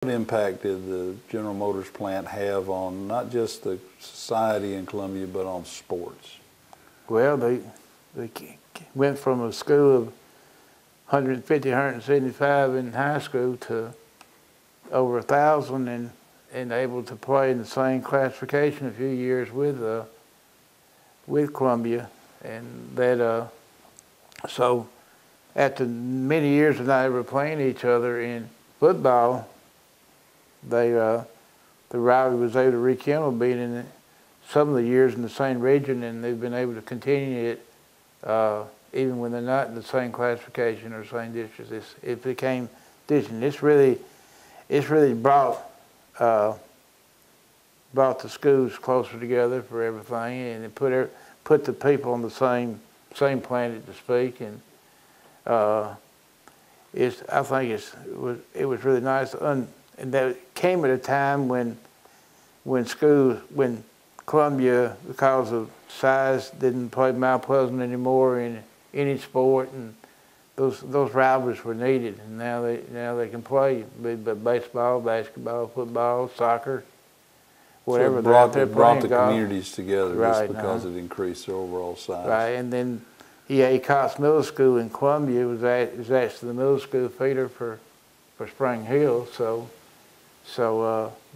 What impact did the General Motors plant have on not just the society in Columbia, but on sports? Well, they went from a school of 150, 175 in high school to over 1,000 and able to play in the same classification a few years with Columbia. And that, so after many years of not ever playing each other in football, the rivalry was able to rekindle, being in some of the years in the same region, and they've been able to continue it even when they're not in the same classification or same districts. It became distant. It's really brought the schools closer together for everything, and it put the people on the same planet, to speak. And I think it was really nice. And that came at a time when Columbia, because of size, didn't play Mount Pleasant anymore in any sport, and those rivalries were needed. And now they can play baseball, basketball, football, soccer, whatever. So they're out there brought playing the golf. communities together, Right, just because it increased their overall size. Right, and then E.A. Cox Middle School in Columbia was actually the middle school feeder for Spring Hill, so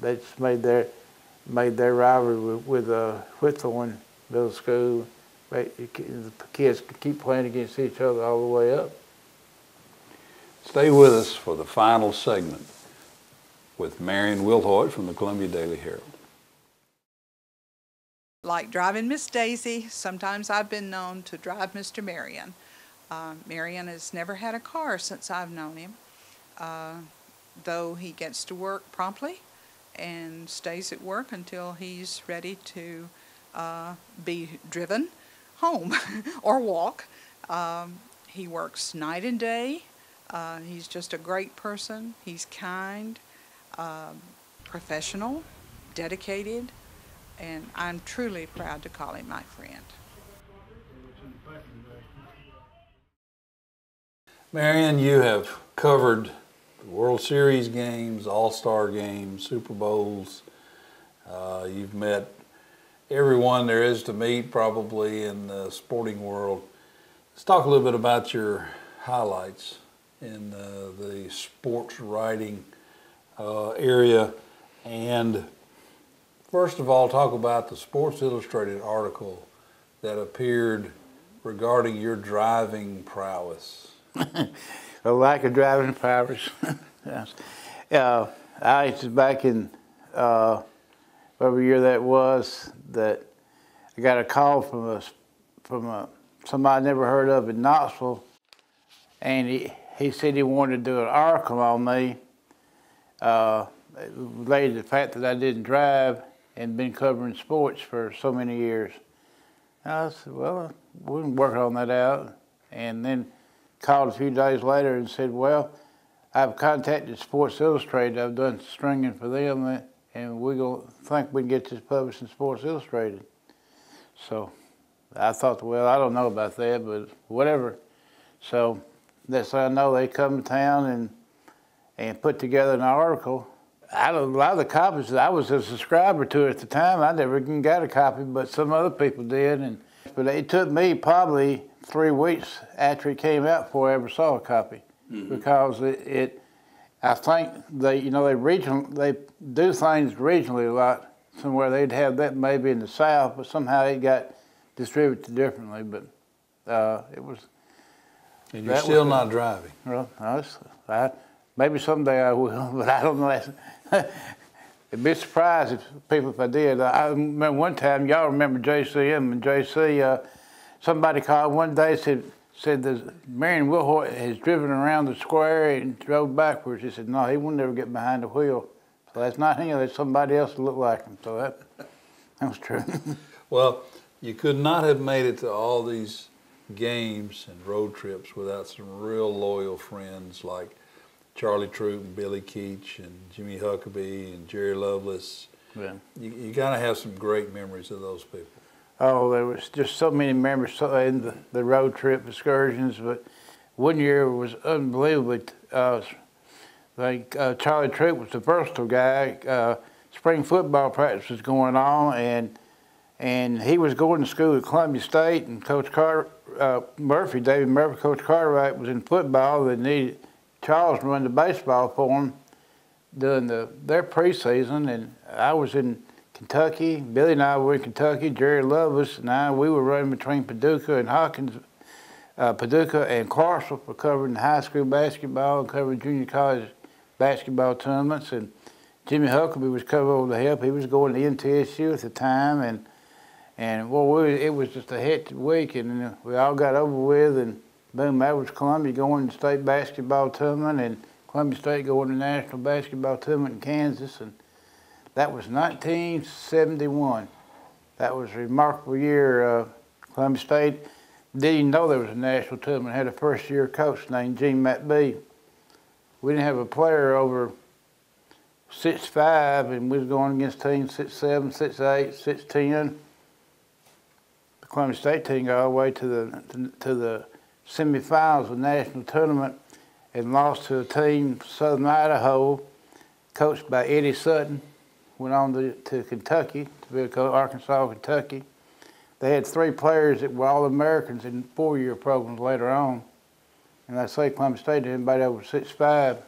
that's made their rivalry with Wilhoite Middle School. The kids could keep playing against each other all the way up. Stay with us for the final segment with Marion Wilhoite from the Columbia Daily Herald. Like driving Miss Daisy, sometimes I've been known to drive Mr. Marion. Marion has never had a car since I've known him, though he gets to work promptly and stays at work until he's ready to be driven home or walk. He works night and day. He's just a great person. He's kind, professional, dedicated, and I'm truly proud to call him my friend. Marion, you have covered the World Series games, All-Star games, Super Bowls. You've met everyone there is to meet probably in the sporting world. Let's talk a little bit about your highlights in the sports writing area. And first of all, talk about the Sports Illustrated article that appeared regarding your driving prowess. A lack of driving prowess. Yes. I was back in whatever year that was, that I got a call from somebody I never heard of in Knoxville, and he said he wanted to do an article on me related to the fact that I didn't drive and been covering sports for so many years. I said, well, we can work on that out. And then called a few days later and said, well, I've contacted Sports Illustrated. I've done stringing for them, and we're going to think we can get this published in Sports Illustrated. So I thought, well, I don't know about that, but whatever. So next thing I know, they come to town and put together an article. A lot of the copies, I was a subscriber to it at the time. I never even got a copy, but some other people did. But it took me probably 3 weeks after it came out before I ever saw a copy, because I think they do things regionally a lot. Somewhere they'd have that maybe in the South, but somehow it got distributed differently. But it was. And you're still not driving. Well, maybe someday I will, but I don't know. I'd be surprised if I did. I remember one time, y'all remember JCM and JC, somebody called one day, said that Marion Wilhoite has driven around the square and drove backwards. He said, no, he will never get behind the wheel. So that's not him, that's somebody else that looked like him. So that was true. Well, you could not have made it to all these games and road trips without some real loyal friends like Charlie Troop and Billy Keach and Jimmy Huckabee and Jerry Lovelace. Yeah. You got to have some great memories of those people. Oh, there was just so many memories in the road trip excursions. But one year was unbelievably, the think Charlie Troop was the versatile guy. Spring football practice was going on, and he was going to school at Columbia State, and Coach Murphy, David Murphy, Coach Cartwright was in football. They needed Charles to run the baseball for them during their preseason, and I was in Kentucky. Billy and I were in Kentucky. Jerry Lovis and I, we were running between Paducah and Hawkins, Paducah and Clarksville for covering high school basketball and covering junior college basketball tournaments. And Jimmy Huckabee was coming over to help. He was going to MTSU at the time, and well, it was just a hectic week, and we all got over with, and boom, that was Columbia going to state basketball tournament, and Columbia State going to national basketball tournament in Kansas, and that was 1971. That was a remarkable year. Columbia State didn't even know there was a national tournament. Had a first-year coach named Gene McBee. We didn't have a player over 6'5", and we was going against teams 6'7", 6'8", 6'10". The Columbia State team got all the way to the semifinals of the national tournament and lost to a team, Southern Idaho, coached by Eddie Sutton. Went on to Kentucky, to Arkansas, Kentucky. They had 3 players that were All-Americans in 4-year programs later on. And I say Columbia State did anybody over 6'5",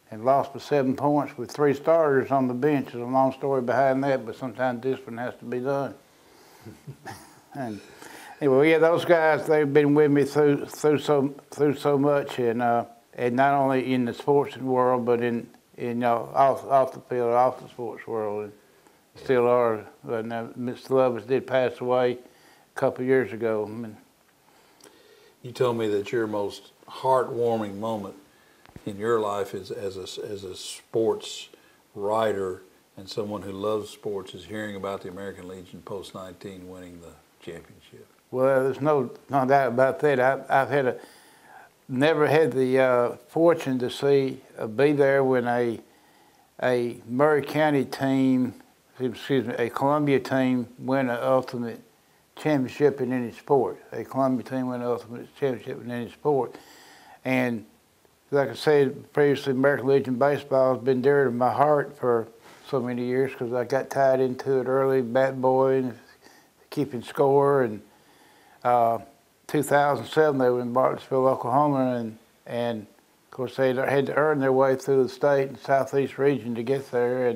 and lost by 7 points with 3 starters on the bench. There's a long story behind that, but sometimes discipline has to be done. And anyway, yeah, those guys, they've been with me through so much, and not only in the sports world, but in off the field, off the sports world, and still are. But now, Mr. Lovis did pass away a couple of years ago. You told me that your most heartwarming moment in your life is as a sports writer and someone who loves sports is hearing about the American Legion post-19 winning the championship. Well, there's no doubt about that. I've never had the fortune to be there when a Murray County team, a Columbia team win an ultimate championship in any sport. A Columbia team win an ultimate championship in any sport. And like I said previously, American Legion baseball has been dear to my heart for so many years because I got tied into it early, bat boy, and keeping score. And 2007, they were in Bartlesville, Oklahoma, and of course they had to earn their way through the state and southeast region to get there,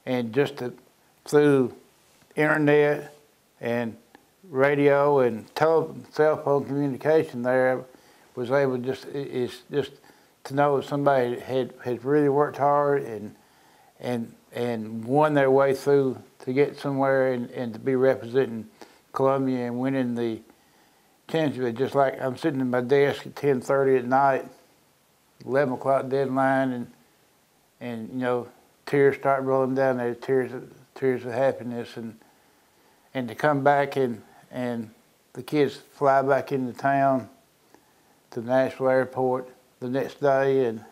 and just through internet and radio and cell phone communication there, was able just to know that somebody had really worked hard and won their way through to get somewhere and to be representing Columbia and winning the championship. Just like I'm sitting at my desk at 10:30 at night, 11 o'clock deadline, and tears start rolling down there, tears of happiness, and to come back and the kids fly back into town to the Nashville airport the next day and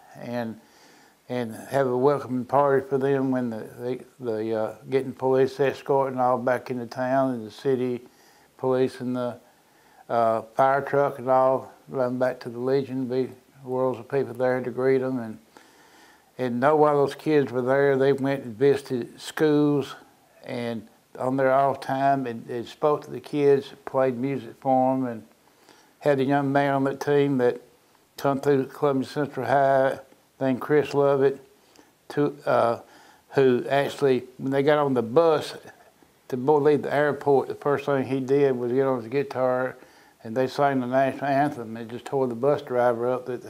have a welcoming party for them when the getting police escort and all back into town, and the city police and the fire truck and all run back to the Legion, be worlds of people there to greet them, and know while those kids were there, they went and visited schools and on their off time and spoke to the kids, played music for them, and had a young man on that team that come through Columbia Central High named Chris Lovett, who actually, when they got on the bus to leave the airport, the first thing he did was get on his guitar and they sang the national anthem. It just tore the bus driver up that he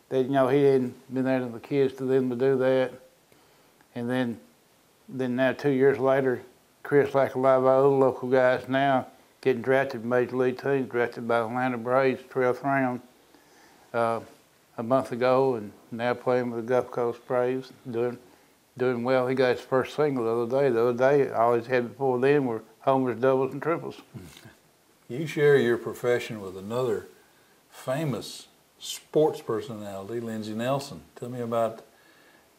hadn't been there to the kids to them to do that. And then now 2 years later, Chris, like a lot of our other local guys now, getting drafted in Major League teams, drafted by Atlanta Braves, 12th round a month ago, and now playing with the Gulf Coast Braves, doing well. He got his first single the other day. The other day, all he's had before then were homers, doubles, and triples. You share your profession with another famous sports personality, Lindsey Nelson. Tell me about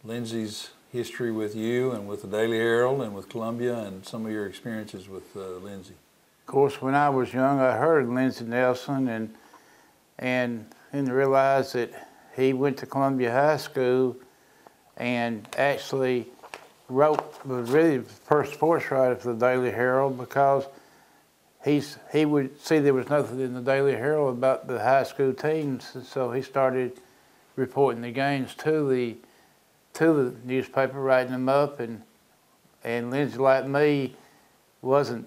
Lindsey's history with you and with the Daily Herald and with Columbia and some of your experiences with Lindsey. Of course, when I was young, I heard Lindsey Nelson and realized that he went to Columbia High School and actually was really the first sports writer for the Daily Herald, because he would see there was nothing in the Daily Herald about the high school teams, so he started reporting the games to the newspaper, writing them up, and Lindsey, like me, wasn't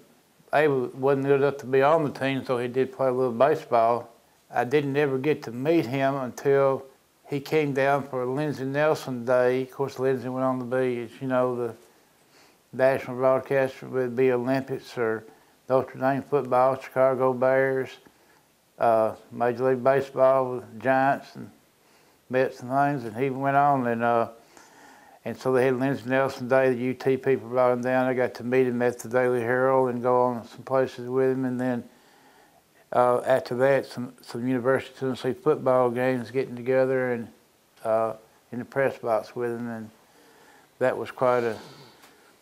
good enough to be on the team, so he did play a little baseball. I didn't ever get to meet him until he came down for Lindsey Nelson Day. Of course, Lindsey went on to be, as you know, the national broadcaster would be Olympics or Notre Dame football, Chicago Bears, Major League Baseball with Giants and Mets and things, and he went on, and so they had Lindsey Nelson Day. The UT people brought him down. I got to meet him at the Daily Herald and go on some places with him, and then after that, some University of Tennessee football games, getting together and in the press box with him, and that was quite a.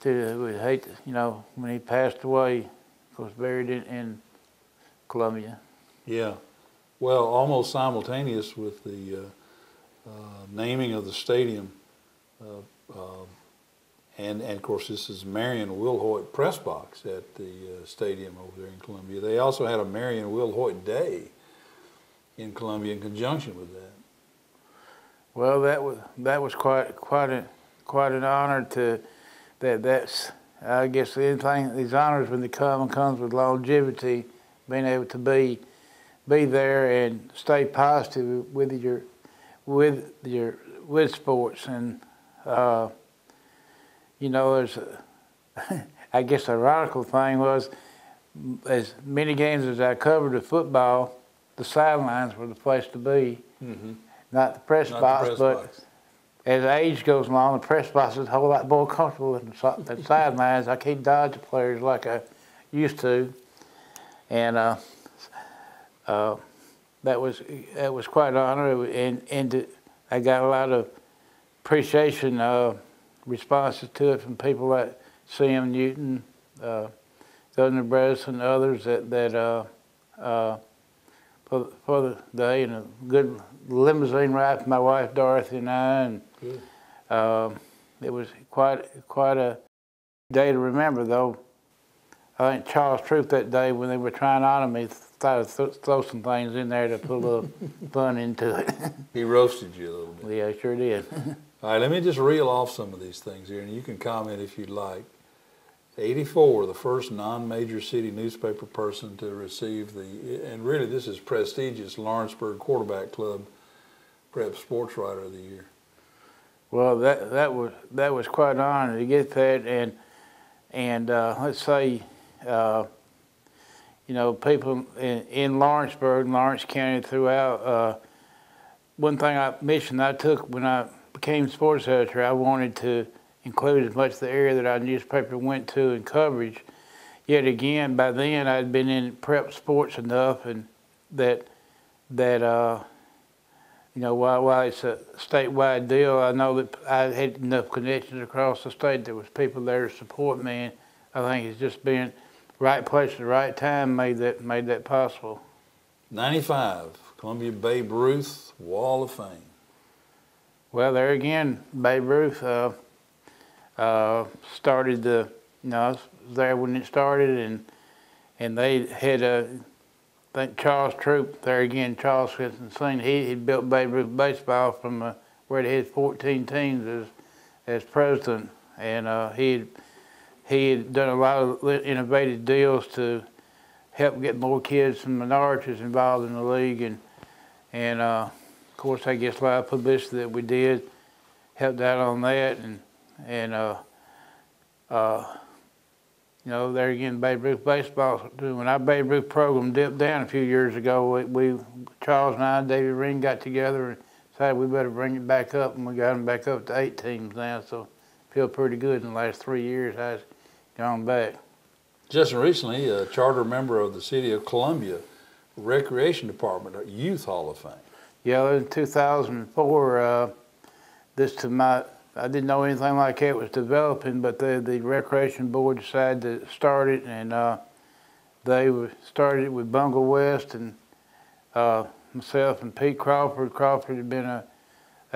We hate, when he passed away, of course, buried in Columbia. Yeah, well, almost simultaneous with the naming of the stadium, and of course this is Marion Wilhoite press box at the stadium over there in Columbia. They also had a Marion Wilhoite Day in Columbia in conjunction with that. Well, that was quite an honor to. That's I guess anything, these honors when they comes with longevity, being able to be there and stay positive with sports, and there's I guess the ironical thing was, as many games as I covered of football, the sidelines were the place to be, not the press box, but as age goes along, the press box is a whole lot more comfortable than the sidelines. I can't dodge the players like I used to, and that was quite an honor, and I got a lot of appreciation responses to it from people like C.M. Newton, Governor Bredesen, and others that for the day, and a good limousine ride for my wife Dorothy and I, and it was quite a day to remember. Though I think Charles Troop that day, when they were trying to honor me, thought to throw some things in there to put a little fun into it. He roasted you a little bit. Yeah, sure did. All right, let me just reel off some of these things here, and you can comment if you'd like. 84, the first non-major city newspaper person to receive and really this is prestigious, Lawrenceburg Quarterback Club Prep Sportswriter of the Year. Well, that was quite an honor to get that, and let's say, people in Lawrenceburg, Lawrence County, throughout. One thing mission I took when I became sports editor, I wanted to include as much of the area that our newspaper went to in coverage. Yet again, by then I'd been in prep sports enough, and that while it's a statewide deal, I know that I had enough connections across the state. There was people there to support me, and I think it's just being right place at the right time made that possible. 95, Columbia Babe Ruth Wall of Fame. Well, there again, Babe Ruth started I was there when it started, and they had I think Charles Troop, there again, Charles Steen, he built Babe Ruth baseball from where they had 14 teams as president, and he had done a lot of innovative deals to help get more kids and minorities involved in the league, and of course I guess a lot of publicity that we did helped out on that, and there again, Babe Ruth baseball. When our Babe Ruth program dipped down a few years ago, Charles and I, David Ring, got together and decided we better bring it back up, and we got them back up to 8 teams now. So I feel pretty good. In the last 3 years, I've gone back. Just recently, a charter member of the City of Columbia Recreation Department, Youth Hall of Fame. Yeah, in 2004, I didn't know anything like that was developing, but the Recreation Board decided to start it, and they started it with Bungle West and myself and Pete Crawford. Crawford had been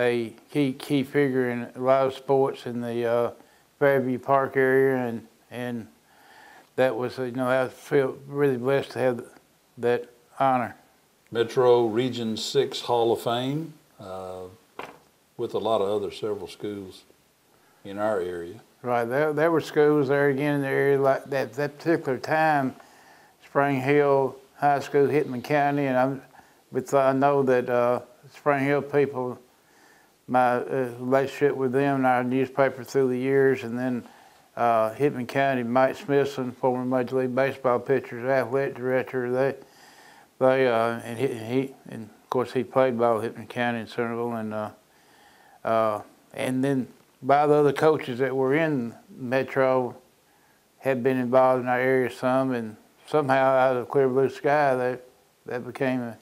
a key figure in a lot of sports in the Fairview Park area, and that was, you know, I feel really blessed to have that honor. Metro Region 6 Hall of Fame, with a lot of other several schools in our area. Right, there were schools there again in the area like that particular time. Spring Hill High School, Hickman County, and I know that Spring Hill people, my relationship with them and our newspaper through the years, and then Hickman County, Mike Smithson, former Major League Baseball pitcher, athletic director, and of course he played ball at Hickman County in Centerville, and then by the other coaches that were in Metro had been involved in our area some, and somehow out of clear blue sky that became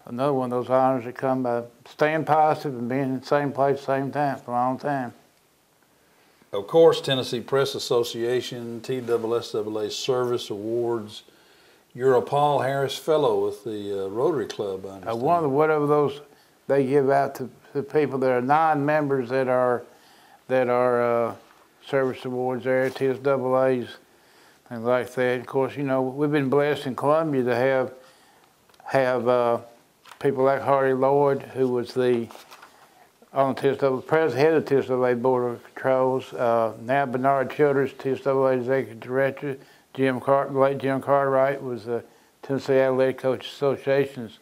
another one of those honors that come by staying positive and being in the same place, same time for a long time. Of course, Tennessee Press Association, TSSAA Service Awards. You're a Paul Harris Fellow with the Rotary Club, I understand. One of the, whatever those they give out to people that are non-members that are service awards there, TSAAs, and like that. Of course, you know, we've been blessed in Columbia to have people like Hardy Lloyd, who was the president, head of the TSAA Board of Controls. Now Bernard Childers, TSAA Executive Director. Late Jim Cartwright was the Tennessee Athletic Coaches Association's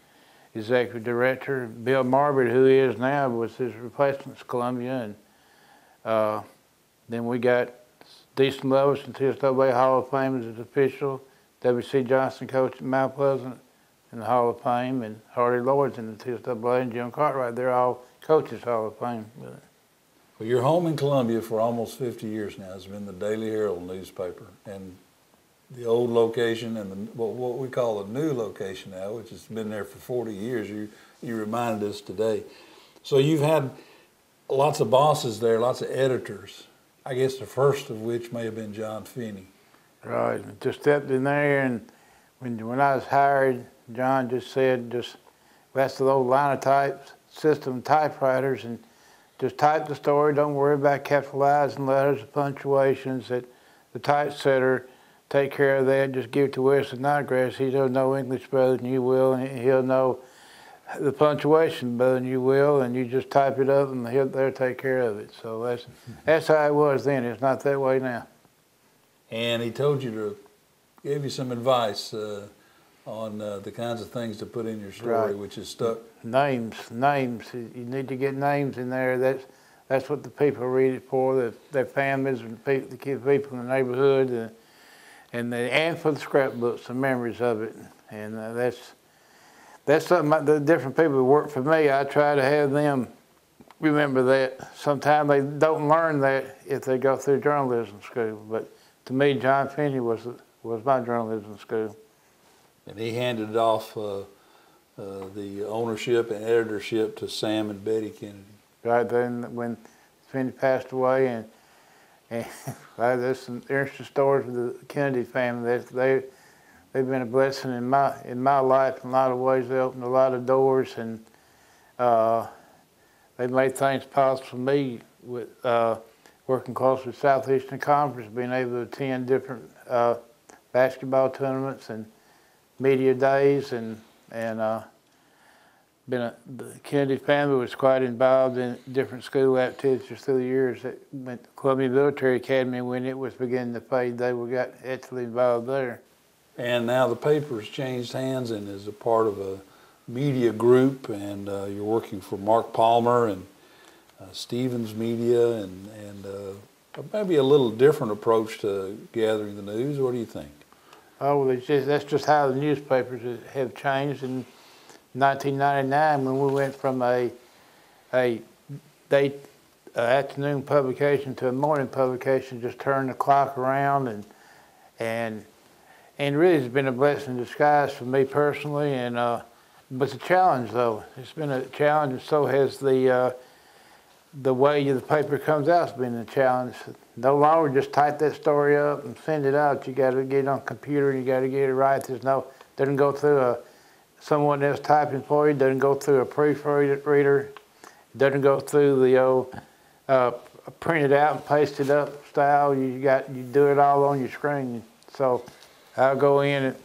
Executive Director. Bill Marbert, who he is now, was his replacement at Columbia. And then we got Decent Lovis in TSAA Hall of Fame as an official. W.C. Johnson coached at Mount Pleasant in the Hall of Fame, and Hardy Lloyd's in the TSAA, and Jim Cartwright. They're all coaches Hall of Fame. Well, you're home in Columbia for almost 50 years now. It's been the Daily Herald newspaper, and the old location and what we call the new location now, which has been there for 40 years. You reminded us today. So you've had lots of bosses there, lots of editors. I guess the first of which may have been John Finney. Right. Just stepped in there, and when I was hired, John just said, that's the old linotype system typewriters, and just type the story. Don't worry about capitalizing letters or punctuations. That the typesetter take care of that. Just give it to Wesley Nightgrass. He'll know English better than you will, and he'll know the punctuation better than you will, and you just type it up, and they'll take care of it. So that's how it was then. It's not that way now. And he told you gave you some advice on the kinds of things to put in your story, right, which is stuck. Names. You need to get names in there. That's what the people read it for. Their families and the people in the neighborhood. And for the scrapbooks, the memories of it, and that's something the different people who work for me. I try to have them remember that. Sometimes they don't learn that if they go through journalism school, but to me, John Finney was my journalism school. And he handed off the ownership and editorship to Sam and Betty Kennedy. Right then, when Finney passed away, and there's some interesting stories with the Kennedy family. They've been a blessing in my life in a lot of ways. They opened a lot of doors, and they made things possible for me with working close with Southeastern Conference, being able to attend different basketball tournaments and media days, and the Kennedy family was quite involved in different school activities through the years. Went to Columbia Military Academy when it was beginning to fade. They got actually involved there. And now the paper's changed hands and is a part of a media group, and you're working for Mark Palmer and Stevens Media, and maybe a little different approach to gathering the news. What do you think? Oh, well, that's just how the newspapers have changed. In 1999, when we went from a afternoon publication to a morning publication, just turned the clock around, and really it's been a blessing in disguise for me personally. And but it's a challenge, though. It's been a challenge, and so has the way the paper comes out has been a challenge. No longer just type that story up and send it out. You got to get it on a computer, and you got to get it right. Doesn't go through someone else typing for you. Doesn't go through a proofreader. Doesn't go through the old print it out and paste it up style. You do it all on your screen. So I'll go in at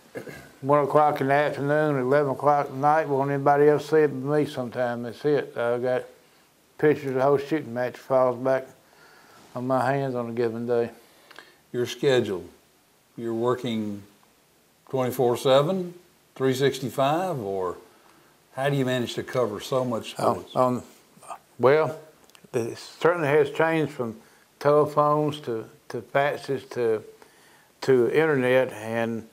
1 o'clock in the afternoon, 11 o'clock at night. Won't anybody else see it but me sometime. That's it. I've got pictures of the whole shooting match falls back on my hands on a given day. Your schedule, you're working 24/7, 365, or how do you manage to cover so much sports? Well, it certainly has changed from telephones to faxes to internet, and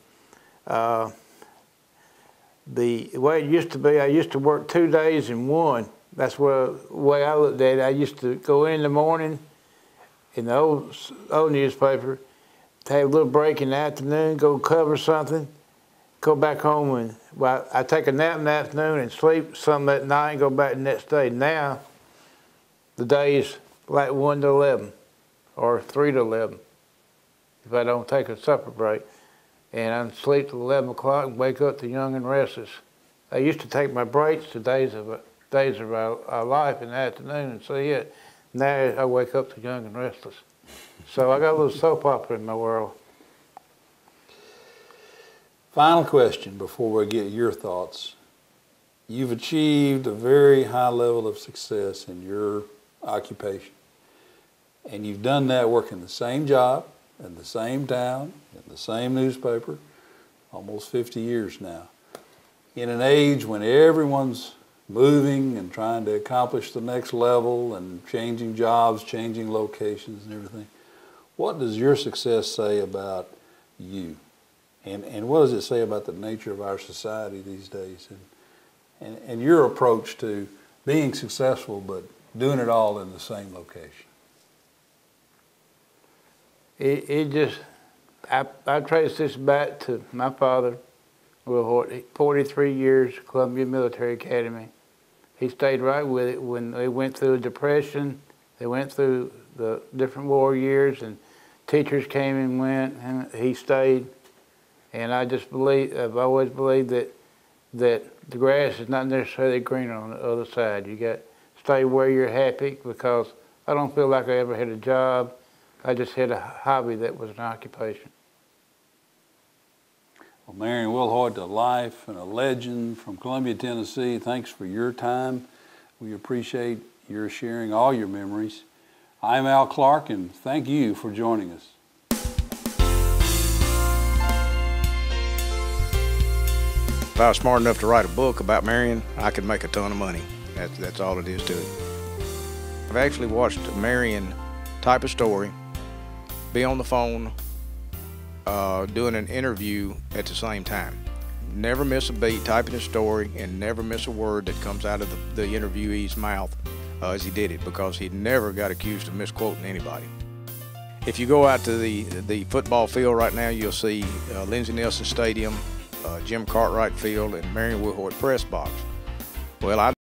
the way it used to be, I used to work 2 days in one. That's the way I looked at it. I used to go in the morning in the old newspaper, take a little break in the afternoon, go cover something, go back home, and I take a nap in the afternoon and sleep some at night and go back the next day. Now, the day's like 1 to 11 or 3 to 11 if I don't take a supper break. And I sleep till 11 o'clock and wake up to young and restless. I used to take my breaks to days of our life in the afternoon and see it. Now I wake up to young and restless. So I got a little soap opera in my world. Final question before we get your thoughts. You've achieved a very high level of success in your occupation. And you've done that working the same job, in the same town, in the same newspaper, almost 50 years now. In an age when everyone's moving and trying to accomplish the next level and changing jobs, changing locations and everything, what does your success say about you? And what does it say about the nature of our society these days? And your approach to being successful but doing it all in the same location? I trace this back to my father, Wilhoite, 43 years, Columbia Military Academy. He stayed right with it when they went through a depression. They went through the different war years, and teachers came and went, and he stayed. And I've always believed that the grass is not necessarily greener on the other side. You got to stay where you're happy, because I don't feel like I ever had a job. I just had a hobby that was an occupation. Well, Marion Wilhoite, a life and a legend from Columbia, Tennessee. Thanks for your time. We appreciate your sharing all your memories. I'm Al Clark, and thank you for joining us. If I was smart enough to write a book about Marion, I could make a ton of money. That's all it is to it. I've actually watched Marion type a story, be on the phone, doing an interview at the same time. Never miss a beat, typing a story, and never miss a word that comes out of the interviewee's mouth as he did it, because he never got accused of misquoting anybody. If you go out to the football field right now, you'll see Lindsey Nelson Stadium, Jim Cartwright Field, and Marion Wilhoite Press Box. Well,